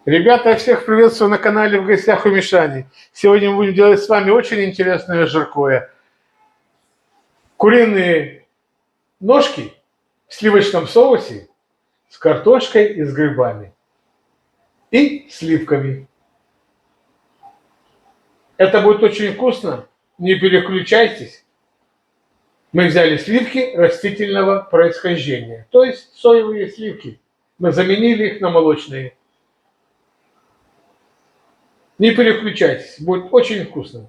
Ребята, я всех приветствую на канале «В гостях у Мишани». Сегодня мы будем делать с вами очень интересное жаркое. Куриные ножки в сливочном соусе с картошкой и с грибами. И сливками. Это будет очень вкусно. Не переключайтесь. Мы взяли сливки растительного происхождения. То есть соевые сливки. Мы заменили их на молочные. Не переключайтесь. Будет очень вкусно.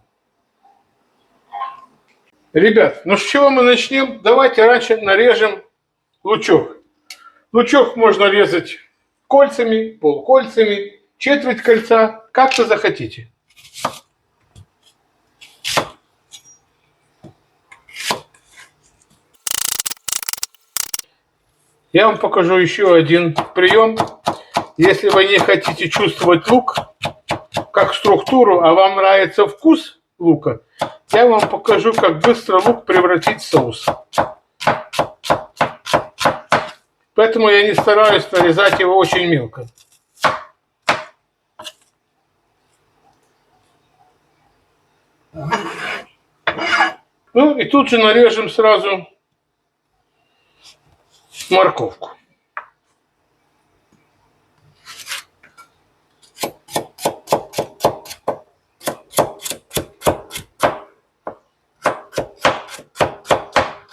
Ребят, ну с чего мы начнем? Давайте раньше нарежем лучок. Лучок можно резать кольцами, полкольцами, четверть кольца, как вы захотите. Я вам покажу еще один прием. Если вы не хотите чувствовать лук как структуру, а вам нравится вкус лука, я вам покажу, как быстро лук превратить в соус. Поэтому я не стараюсь нарезать его очень мелко. Ну и тут же нарежем сразу морковку.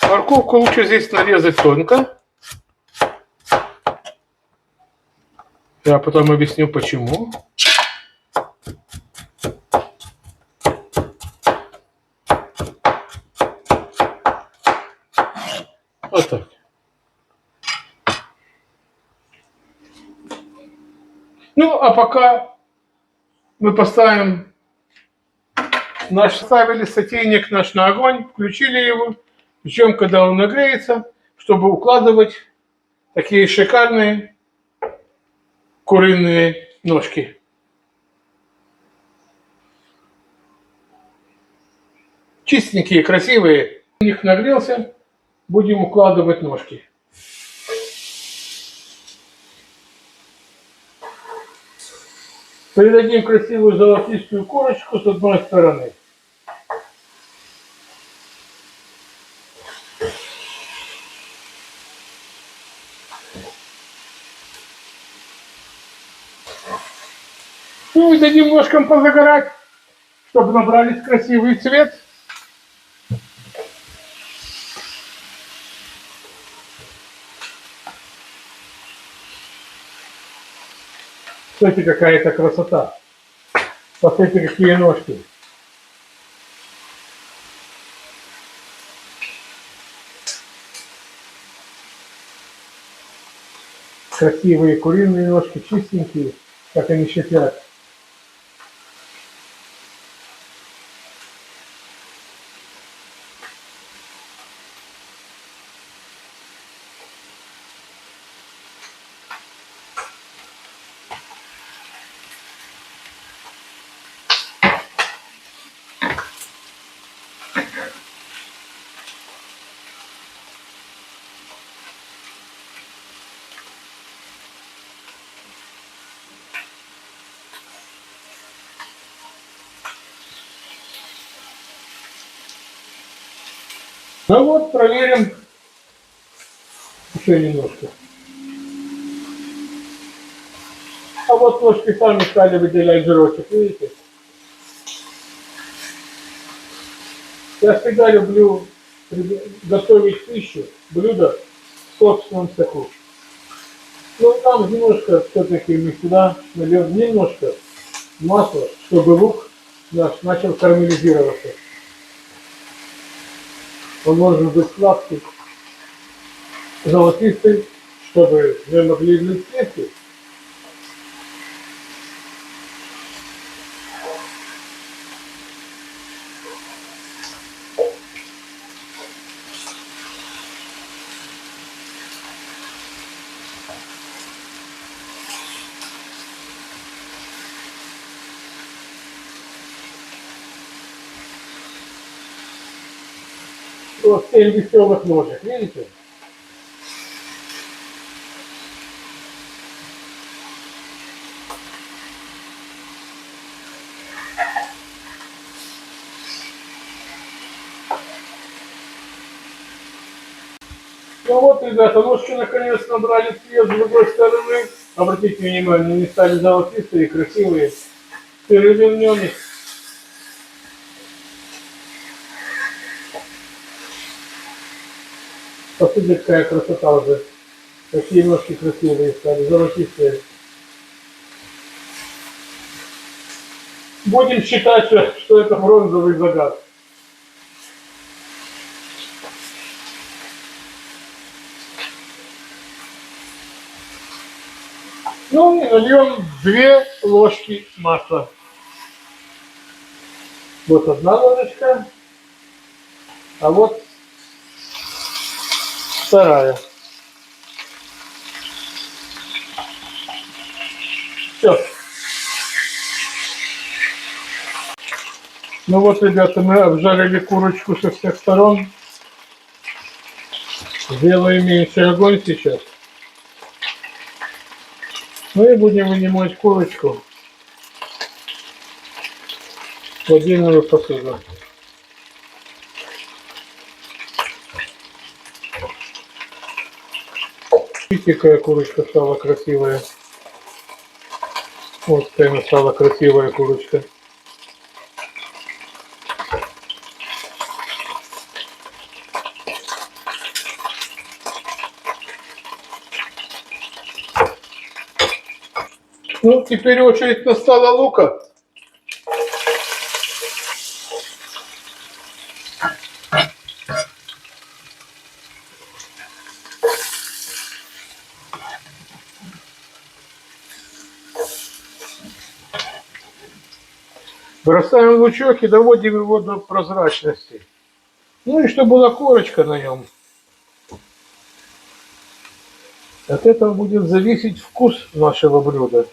Морковку лучше здесь нарезать тонко. Я потом объясню почему. Вот так. Ну, а пока мы поставим ставили сотейник наш на огонь, включили его, ждем, когда он нагреется, чтобы укладывать такие шикарные куриные ножки. Чистенькие, красивые. У них нагрелся, будем укладывать ножки. Придадим красивую золотистую корочку с одной стороны. Ну и дадим ножкам позагорать, чтобы набрались красивый цвет. Смотрите, какая-то красота. Посмотрите, какие ножки. Красивые куриные ножки, чистенькие, как они шипят. Ну вот, проверим еще немножко. А вот ножки сами стали выделять жирочек, видите? Я всегда люблю готовить пищу, блюдо в собственном соку. Ну, там немножко все-таки мы сюда нальем немножко масла, чтобы лук наш начал карамелизироваться. Он должен быть сладкий, золотистый, чтобы мы могли влить сливки. Вот 7 веселых ножек, видите? Ну вот, ребята, ложки наконец набрали цвет с другой стороны. Обратите внимание, они стали золотистые, красивые. Перевернем их. Посмотрите, какая красота уже. Какие ножки красивые стали, золотистые. Будем считать, что это бронзовый загад. Ну и нальем 2 ложки масла. Вот одна ложечка, а вот вторая. Все. Ну вот, ребята, мы обжарили курочку со всех сторон. Сделаем меньше огонь сейчас. Ну и будем вынимать курочку в отдельную посуду. Видите, какая курочка стала красивая. Вот какая она стала красивая курочка. Ну, теперь очередь настала лука. Бросаем лучок и доводим его до прозрачности. Ну и чтобы была корочка на нем. От этого будет зависеть вкус нашего блюда.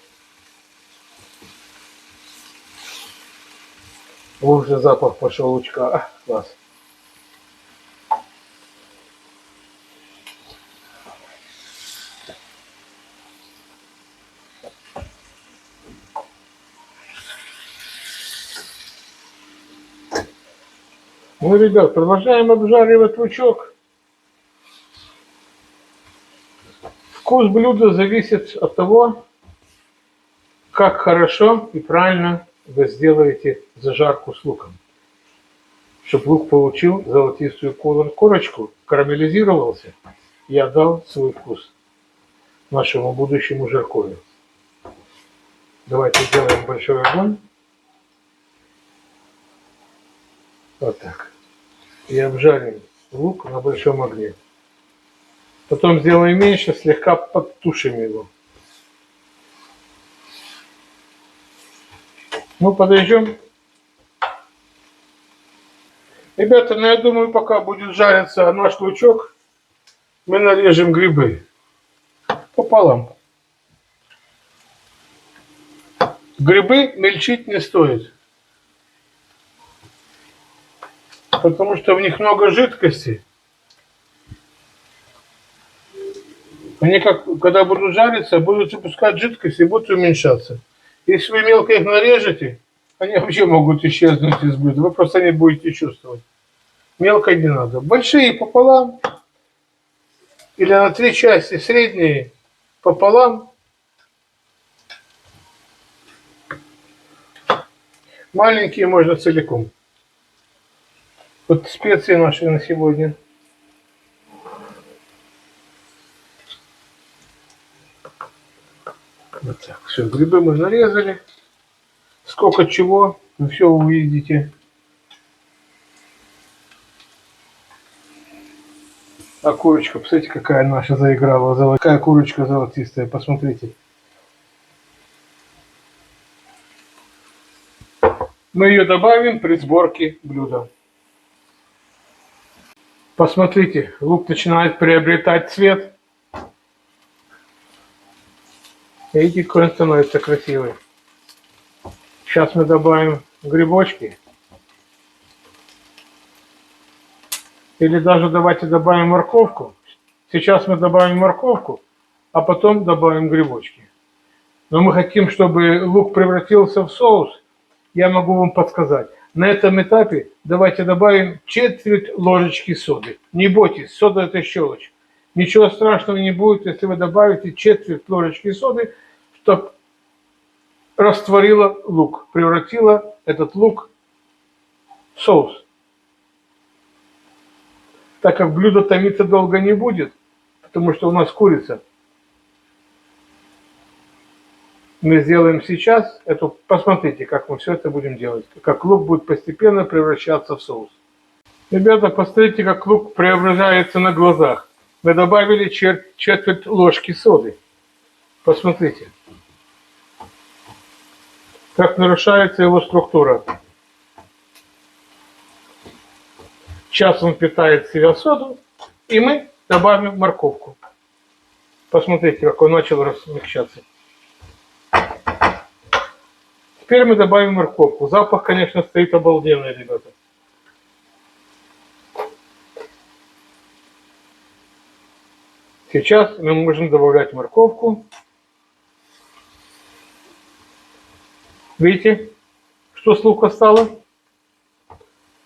Вот уже запах пошел лучка. Класс. Ну, ребят, продолжаем обжаривать лучок. Вкус блюда зависит от того, как хорошо и правильно вы сделаете зажарку с луком. Чтобы лук получил золотистую корочку, карамелизировался и отдал свой вкус нашему будущему жаркою. Давайте сделаем большой огонь. Вот так. И обжарим лук на большом огне. Потом сделаем меньше, слегка подтушим его. Ну, подождем. Ребята, ну я думаю, пока будет жариться наш лучок, мы нарежем грибы пополам. Грибы мельчить не стоит, потому что в них много жидкости. Они, когда будут жариться, будут выпускать жидкость и будут уменьшаться. Если вы мелко их нарежете, они вообще могут исчезнуть из блюда. Вы просто не будете чувствовать. Мелко не надо. Большие пополам. Или на 3 части. Средние пополам. Маленькие можно целиком. Вот специи наши на сегодня. Вот так. Все, грибы мы нарезали. Сколько чего, вы все увидите. А курочка, посмотрите, какая наша заиграла. Какая курочка золотистая, посмотрите. Мы ее добавим при сборке блюда. Посмотрите, лук начинает приобретать цвет. Видите, какой он становится красивый. Сейчас мы добавим грибочки. Или даже давайте добавим морковку. Сейчас мы добавим морковку, а потом добавим грибочки. Но мы хотим, чтобы лук превратился в соус. Я могу вам подсказать. На этом этапе давайте добавим 1/4 ложечки соды. Не бойтесь, сода это щелочь. Ничего страшного не будет, если вы добавите четверть ложечки соды, чтобы растворила лук, превратила этот лук в соус. Так как блюдо томиться долго не будет, потому что у нас курица, мы сделаем сейчас эту, посмотрите, как мы все это будем делать, как лук будет постепенно превращаться в соус. Ребята, посмотрите, как лук преображается на глазах. Мы добавили четверть ложки соды. Посмотрите, как нарушается его структура. Сейчас он питает в себя соду, и мы добавим морковку. Посмотрите, как он начал размягчаться. Теперь мы добавим морковку. Запах, конечно, стоит обалденный, ребята. Сейчас мы можем добавлять морковку. Видите, что с лука стало?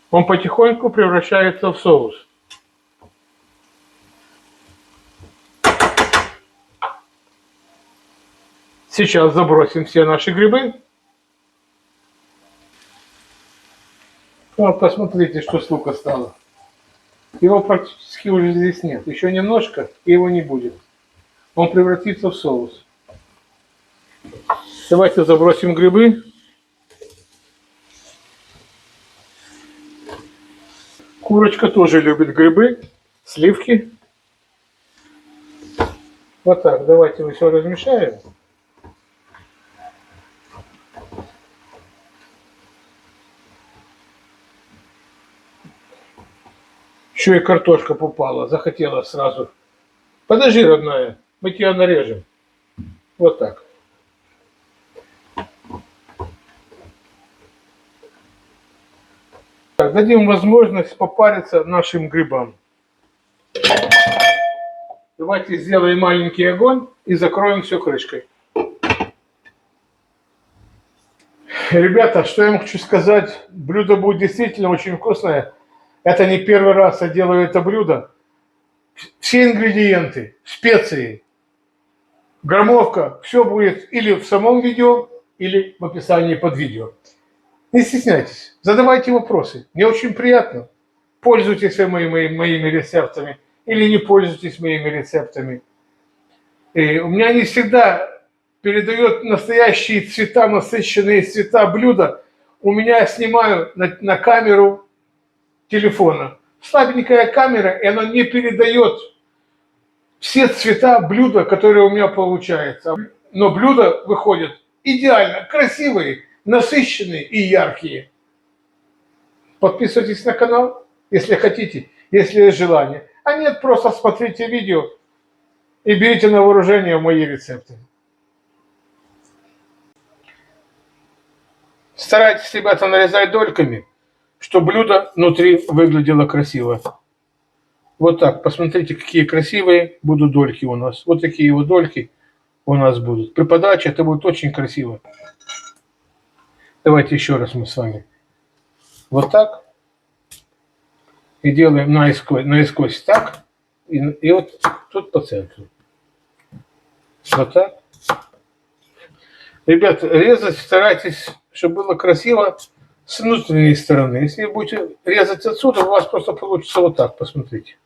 Он потихоньку превращается в соус. Сейчас забросим все наши грибы. Вот посмотрите, что с лука стало. Его практически уже здесь нет. Еще немножко, и его не будет. Он превратится в соус. Давайте забросим грибы. Курочка тоже любит грибы, сливки. Вот так, давайте мы все размешаем. Еще и картошка попала, захотела сразу. Подожди, родная, мы тебя нарежем. Вот так. Так, дадим возможность попариться нашим грибам. Давайте сделаем маленький огонь и закроем все крышкой. Ребята, что я вам хочу сказать, блюдо будет действительно очень вкусное. Это не первый раз я делаю это блюдо. Все ингредиенты, специи, граммовка, все будет или в самом видео, или в описании под видео. Не стесняйтесь, задавайте вопросы. Мне очень приятно. Пользуйтесь вы моими рецептами или не пользуйтесь моими рецептами. И у меня не всегда передает настоящие цвета, насыщенные цвета блюда. У меня снимаю на камеру телефона. Слабенькая камера, и она не передает все цвета блюда, которые у меня получаются. Но блюда выходят идеально красивые, насыщенные и яркие. Подписывайтесь на канал, если хотите, если есть желание. А нет, просто смотрите видео и берите на вооружение мои рецепты. Старайтесь, ребята, нарезать дольками, чтобы блюдо внутри выглядело красиво. Вот так, посмотрите, какие красивые будут дольки у нас. Вот такие вот дольки у нас будут. При подаче это будет очень красиво. Давайте еще раз мы с вами. Вот так. И делаем наискось так. И вот тут по центру. Вот так. Ребята, резать старайтесь, чтобы было красиво с внутренней стороны. Если вы будете резать отсюда, у вас просто получится вот так, посмотрите.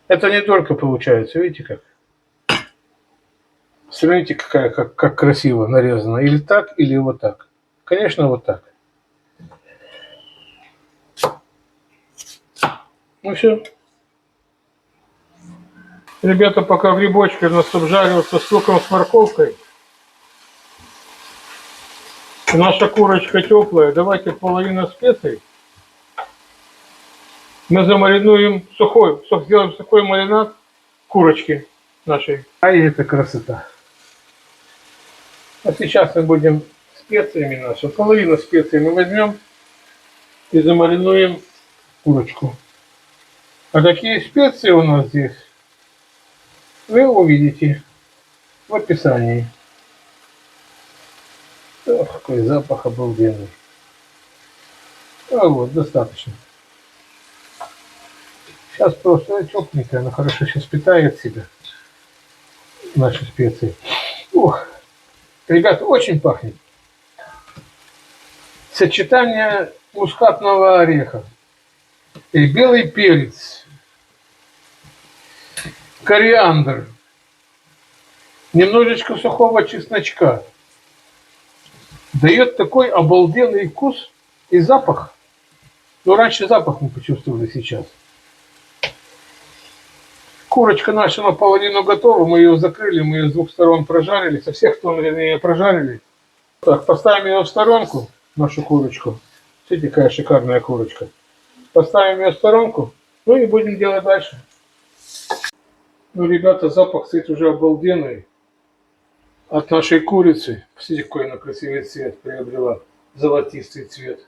Это не только получается, видите как? Смотрите, как красиво нарезано. Или так, или вот так. Конечно, вот так. Ну все. Ребята, пока грибочки у нас обжариваются с луком, с морковкой. Наша курочка теплая. Давайте половину специй. Мы замаринуем сделаем сухой маринад курочки нашей. А это красота. А сейчас мы будем специями наши. Половину специй мы возьмем и замаринуем курочку. А какие специи у нас здесь, вы увидите в описании. Ох, какой запах обалденный. А вот, достаточно. Сейчас Сейчас просто тепленькая, она хорошо сейчас питает себя, наши специи. Ух, ребята, очень пахнет. Сочетание мускатного ореха и белый перец, кориандр, немножечко сухого чесночка дает такой обалденный вкус и запах. Ну, раньше запах мы почувствовали, сейчас. Курочка наша наполовину готова, мы ее закрыли, мы ее с двух сторон прожарили, со всех сторон ее прожарили. Так, поставим ее в сторонку, нашу курочку. Смотрите, какая шикарная курочка. Поставим ее в сторонку, ну и будем делать дальше. Ну, ребята, запах стоит уже обалденный от нашей курицы. Посмотрите, какой она красивый цвет приобрела, золотистый цвет.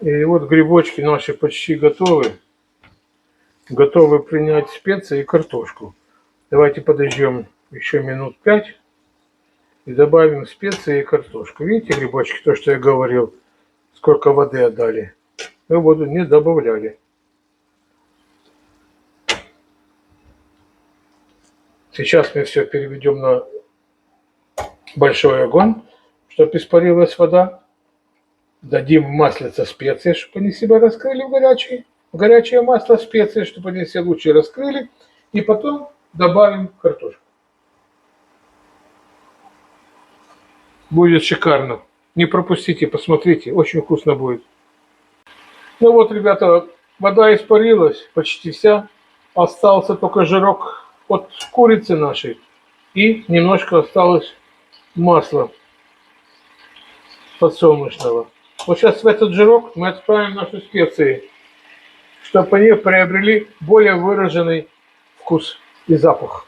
И вот грибочки наши почти готовы. Готовы принять специи и картошку. Давайте подождем еще минут 5 и добавим специи и картошку. Видите, грибочки, то, что я говорил, сколько воды отдали. Мы воду не добавляли. Сейчас мы все переведем на большой огонь, чтобы испарилась вода. Дадим маслица специи, чтобы они себя раскрыли в горячее масло специи, чтобы они себя лучше раскрыли. И потом добавим картошку. Будет шикарно. Не пропустите, посмотрите, очень вкусно будет. Ну вот, ребята, вода испарилась почти вся. Остался только жирок от курицы нашей. И немножко осталось масла подсолнечного. Вот сейчас в этот жирок мы отправим наши специи, чтобы они приобрели более выраженный вкус и запах.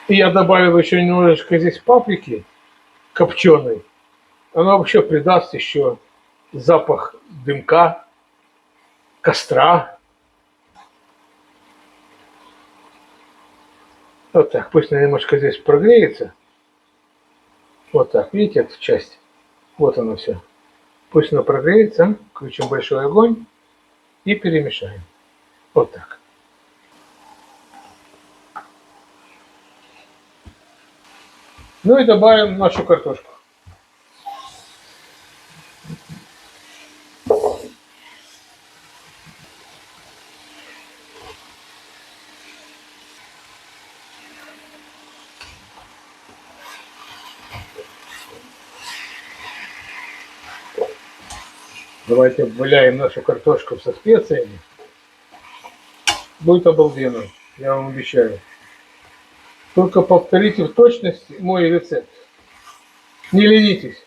И я добавил еще немножечко здесь паприки копченой. Она вообще придаст еще запах дымка, костра. Вот так, пусть она немножко здесь прогреется. Вот так, видите эту часть? Вот оно все. Пусть она прогреется, включим большой огонь и перемешаем. Вот так. Ну и добавим нашу картошку. Давайте обваляем нашу картошку со специями. Будет обалденно, я вам обещаю. Только повторите в точности мой рецепт. Не ленитесь.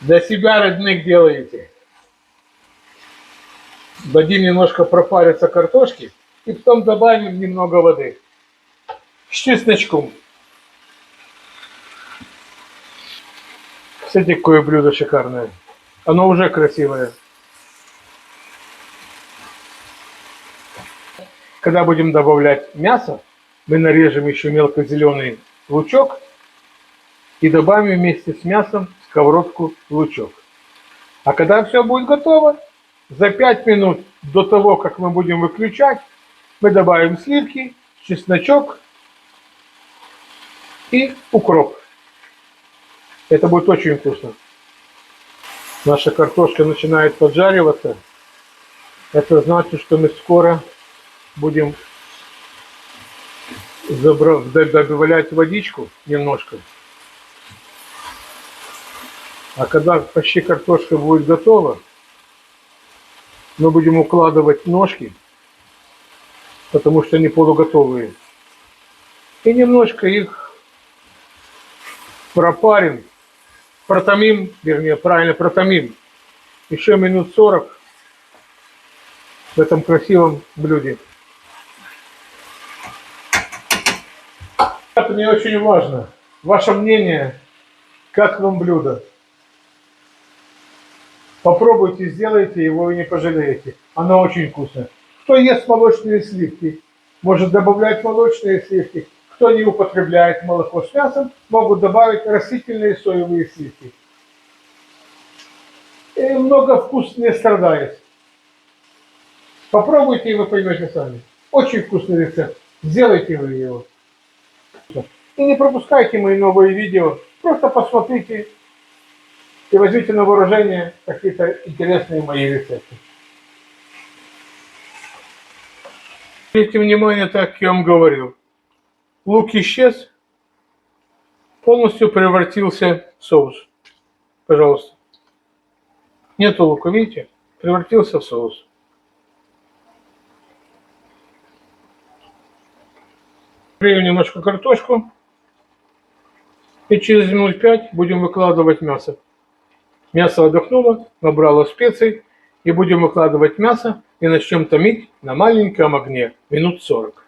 Для себя, родных, делаете. Дадим немножко пропариться картошки и потом добавим немного воды. С чесночком. Кстати, какое блюдо шикарное. Оно уже красивое. Когда будем добавлять мясо, мы нарежем еще мелко зеленый лучок и добавим вместе с мясом в сковородку лучок. А когда все будет готово, за 5 минут до того, как мы будем выключать, мы добавим сливки, чесночок и укроп. Это будет очень вкусно. Наша картошка начинает поджариваться. Это значит, что мы скоро будем добавлять водичку немножко. А когда почти картошка будет готова, мы будем укладывать ножки, потому что они полуготовые. И немножко их пропарим. Протомим, вернее, правильно, протомим еще минут 40 в этом красивом блюде. Это мне очень важно. Ваше мнение, как вам блюдо. Попробуйте, сделайте его, вы не пожалеете. Оно очень вкусное. Кто ест молочные сливки, может добавлять молочные сливки. Кто не употребляет молоко с мясом, могут добавить растительные соевые сливки. И много вкус не страдает. Попробуйте, и вы поймете сами. Очень вкусный рецепт. Сделайте вы его. И не пропускайте мои новые видео. Просто посмотрите и возьмите на вооружение какие-то интересные мои рецепты. Обратите внимание, так как я вам говорил. Лук исчез, полностью превратился в соус. Пожалуйста. Нету лука, видите? Превратился в соус. Грею немножко картошку. И через минут 5 будем выкладывать мясо. Мясо отдохнуло, набрало специй. И будем выкладывать мясо и начнем томить на маленьком огне минут 40.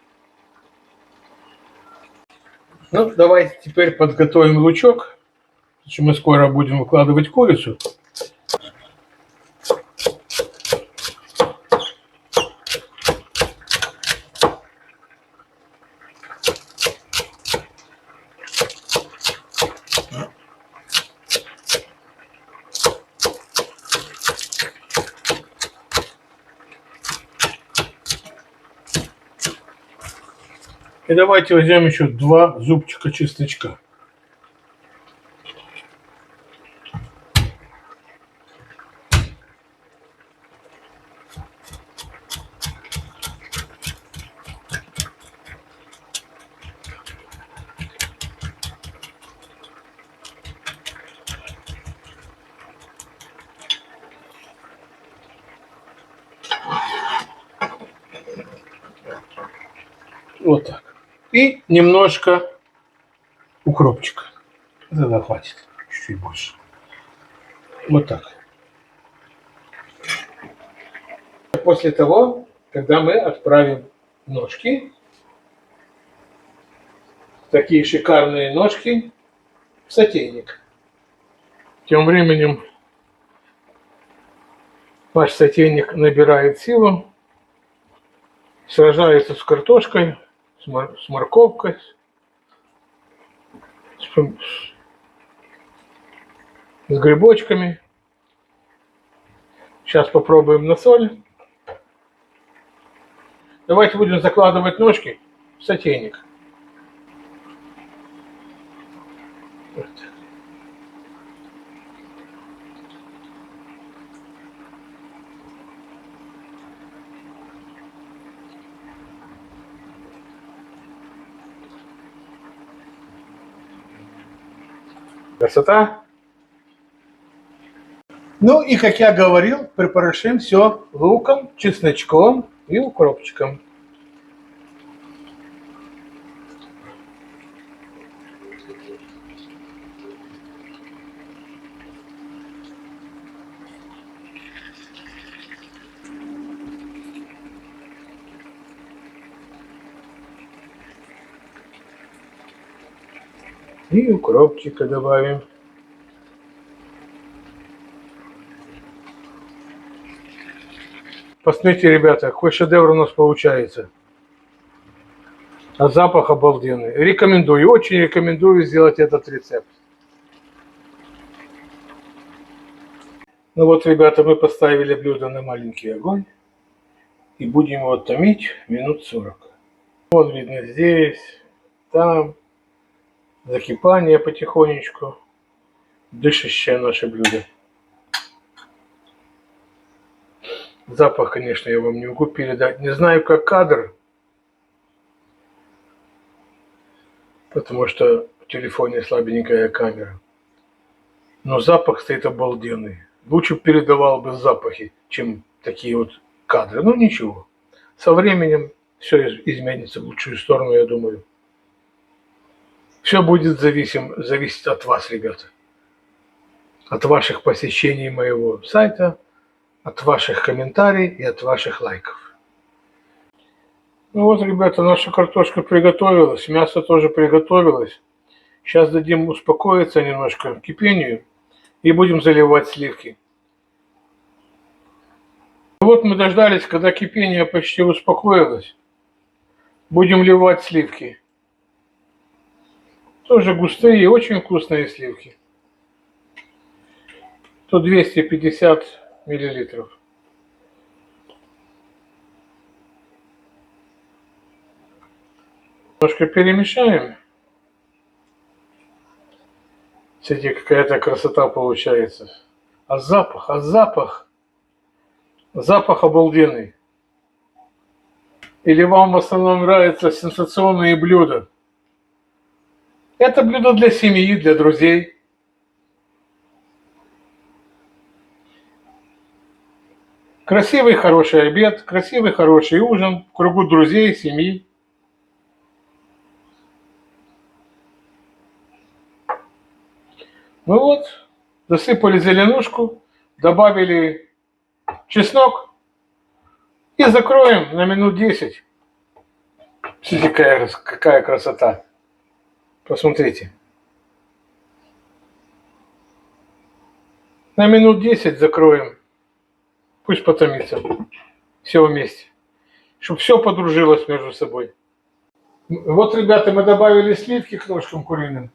Ну, давайте теперь подготовим лучок. Мы скоро будем выкладывать курицу. И давайте возьмем еще 2 зубчика чесночка. Вот так. И немножко укропчика. Тогда хватит. Чуть-чуть больше. Вот так. После того, когда мы отправим ножки, такие шикарные ножки, в сотейник. Тем временем ваш сотейник набирает силу, сражается с картошкой, с морковкой, с грибочками. Сейчас попробуем на соль. Давайте будем закладывать ножки в сотейник. Вот. Красота. Ну и, как я говорил, припорошим все луком, чесночком и укропчиком. И укропчика добавим. Посмотрите, ребята, какой шедевр у нас получается. А запах обалденный. Рекомендую, очень рекомендую сделать этот рецепт. Ну вот, ребята, мы поставили блюдо на маленький огонь. И будем его томить минут 40. Вот видно здесь, там. Закипание потихонечку. Дышащее наше блюдо. Запах, конечно, я вам не могу передать. Не знаю, как кадр. Потому что в телефоне слабенькая камера. Но запах стоит обалденный. Лучше передавал бы запахи, чем такие вот кадры. Но ничего. Со временем все изменится в лучшую сторону, я думаю. Все будет зависеть от вас, ребята. От ваших посещений моего сайта, от ваших комментариев и от ваших лайков. Ну вот, ребята, наша картошка приготовилась, мясо тоже приготовилось. Сейчас дадим успокоиться немножко кипению и будем заливать сливки. Вот мы дождались, когда кипение почти успокоилось. Будем ливать сливки. Тоже густые и очень вкусные сливки. Тут 250 миллилитров. Немножко перемешаем. Смотрите, какая-то красота получается. А запах, запах обалденный. Или вам в основном нравятся сенсационные блюда? Это блюдо для семьи, для друзей. Красивый, хороший обед, красивый, хороший ужин в кругу друзей, семьи. Ну вот, засыпали зеленушку, добавили чеснок и закроем на минут 10. Смотрите, какая красота. Посмотрите. На минут 10 закроем. Пусть потомится. Все вместе. Чтобы все подружилось между собой. Вот, ребята, мы добавили сливки к ножкам куриным.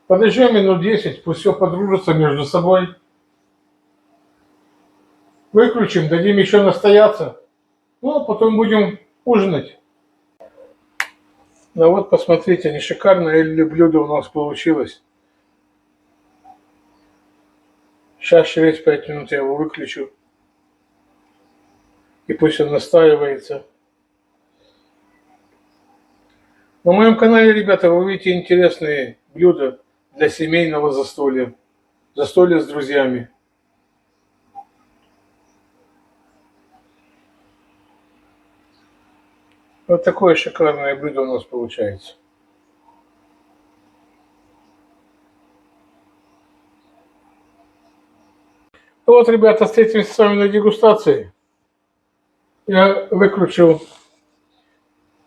Подождем минут 10, пусть все подружится между собой. Выключим, дадим еще настояться. Ну, а потом будем ужинать. Ну вот, посмотрите, не шикарное ли блюдо у нас получилось. Сейчас через 5 минут я его выключу. И пусть он настаивается. На моем канале, ребята, вы увидите интересные блюда для семейного застолья. Застолья с друзьями. Вот такое шикарное блюдо у нас получается. Ну вот, ребята, встретимся с вами на дегустации. Я выключу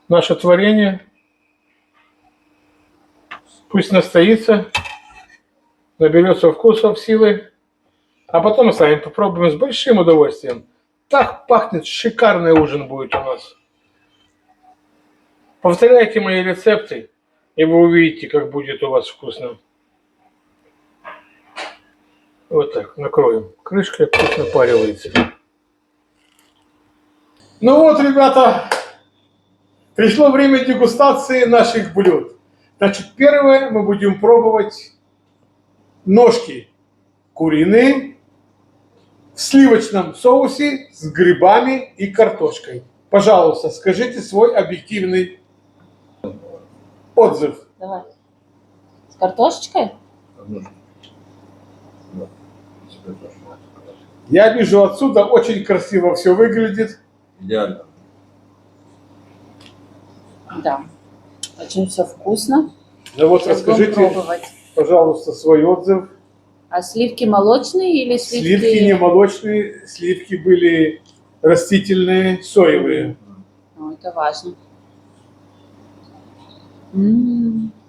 наше творение. Пусть настоится, наберется вкусов, силы. А потом мы с вами попробуем с большим удовольствием. Так пахнет, шикарный ужин будет у нас. Повторяйте мои рецепты, и вы увидите, как будет у вас вкусно. Вот так, накроем крышкой, пусть напаривается. Ну вот, ребята, пришло время дегустации наших блюд. Значит, первое мы будем пробовать ножки куриные в сливочном соусе с грибами и картошкой. Пожалуйста, скажите свой объективный отзыв. Давай. С картошечкой? Я вижу отсюда, очень красиво все выглядит. Идеально. Да. Очень все вкусно. Ну вот Сейчас будем расскажите, пробовать. пожалуйста, свой отзыв. А сливки молочные или сливки? Сливки не молочные, сливки были растительные, соевые. Ну, это важно.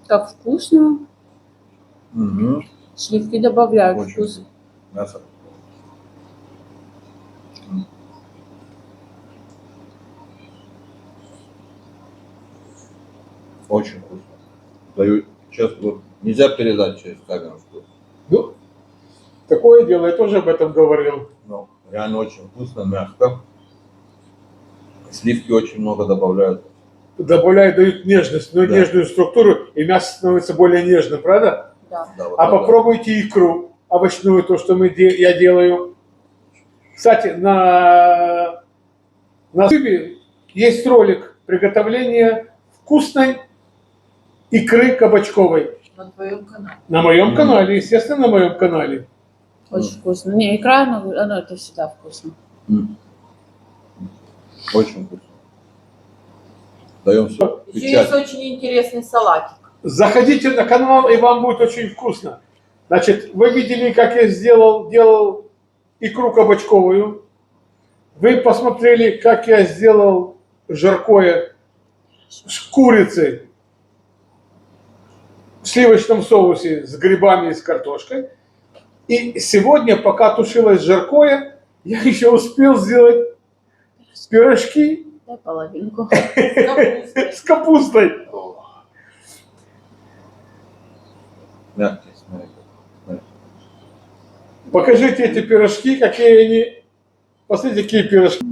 Как вкусно. Угу. Сливки добавляют Очень вкус. мясо. Очень вкусно. Даю честно, вот нельзя передать через камеру вкус. Ну, такое дело, я тоже об этом говорил. Но реально очень вкусно, мягко. Сливки очень много добавляют. Добавляют, дают нежность, но Да. нежную структуру, и мясо становится более нежным, правда? Да. Да, вот А это. попробуйте икру овощную, то, что я делаю. Кстати, на YouTube есть ролик приготовления вкусной икры кабачковой. На твоем канале. На моем канале, естественно, на моем канале. Очень вкусно. Не, икра, оно это всегда вкусно. Очень вкусно. Даем все. Еще есть очень интересный салатик. Заходите на канал, и вам будет очень вкусно. Значит, вы видели, как я делал икру кабачковую. Вы посмотрели, как я сделал жаркое с курицей в сливочном соусе с грибами и с картошкой. И сегодня, пока тушилось жаркое, я еще успел сделать пирожки Дай половинку. с капустой. Мягкие, смотри. Смотри. Покажите эти пирожки, какие они. Посмотрите, какие пирожки.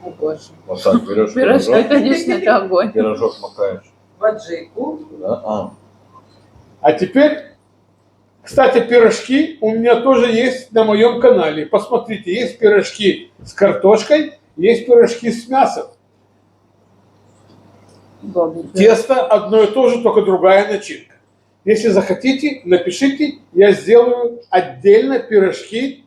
О, боже. Вот так берешь Пирожки, пирожок, конечно, это огонь. пирожок макаешь. В аджику. Да? А, А теперь, кстати, пирожки у меня тоже есть на моем канале. Посмотрите, есть пирожки с картошкой, есть пирожки с мясом. Бобик. Тесто одно и то же, только другая начинка. Если захотите, напишите, я сделаю отдельно пирожки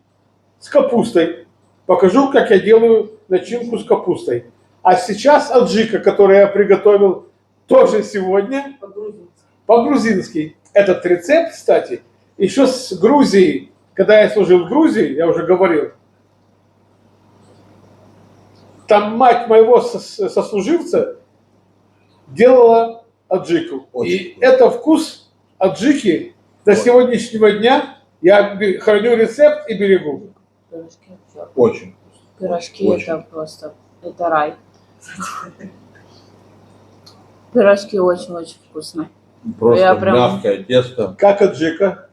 с капустой. Покажу, как я делаю начинку с капустой. А сейчас аджика, которую я приготовил тоже сегодня, По-грузински. по-грузински. Этот рецепт, кстати, еще с Грузии, когда я служил в Грузии, я уже говорил, там мать моего сослуживца делала аджику. Очень И вкусно. это вкус аджики до сегодняшнего дня. Я храню рецепт и берегу. Пирожки, всё. очень вкусно. Пирожки Очень. это просто, это рай. Пирожки очень-очень вкусно. Просто Я прям- мягкое тесто. Как аджика?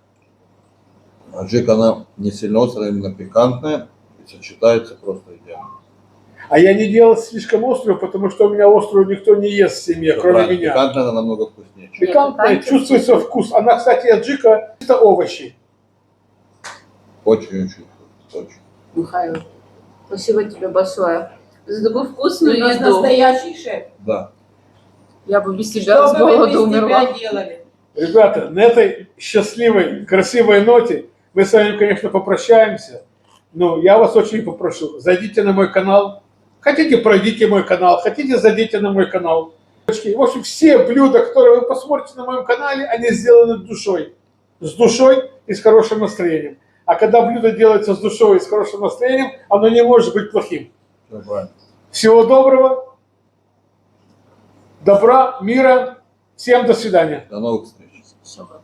Аджика, она не сильно острая, именно пикантная. И сочетается просто идеально. А я не делал слишком острую, потому что у меня острую никто не ест в семье, Всё кроме правильно. меня. Пикантная она намного вкуснее. Пикантная, пикантная, чувствуется вкус. Она, кстати, аджика – это овощи. Очень-очень вкусно. Очень. Михаил, спасибо тебе большое за такую У вкусную нас еду. настоящий шеф. Да. Я бы без тебя Что с бы вы голоду без умерла. тебя делали? Ребята, на этой счастливой, красивой ноте мы с вами, конечно, попрощаемся. Но я вас очень попрошу, зайдите на мой канал. Хотите, пройдите мой канал. Хотите, зайдите на мой канал. В общем, все блюда, которые вы посмотрите на моем канале, они сделаны душой. С душой и с хорошим настроением. А когда блюдо делается с душой и с хорошим настроением, оно не может быть плохим. Всё правильно. Всего доброго, добра, мира. Всем до свидания. До новых встреч. Все, как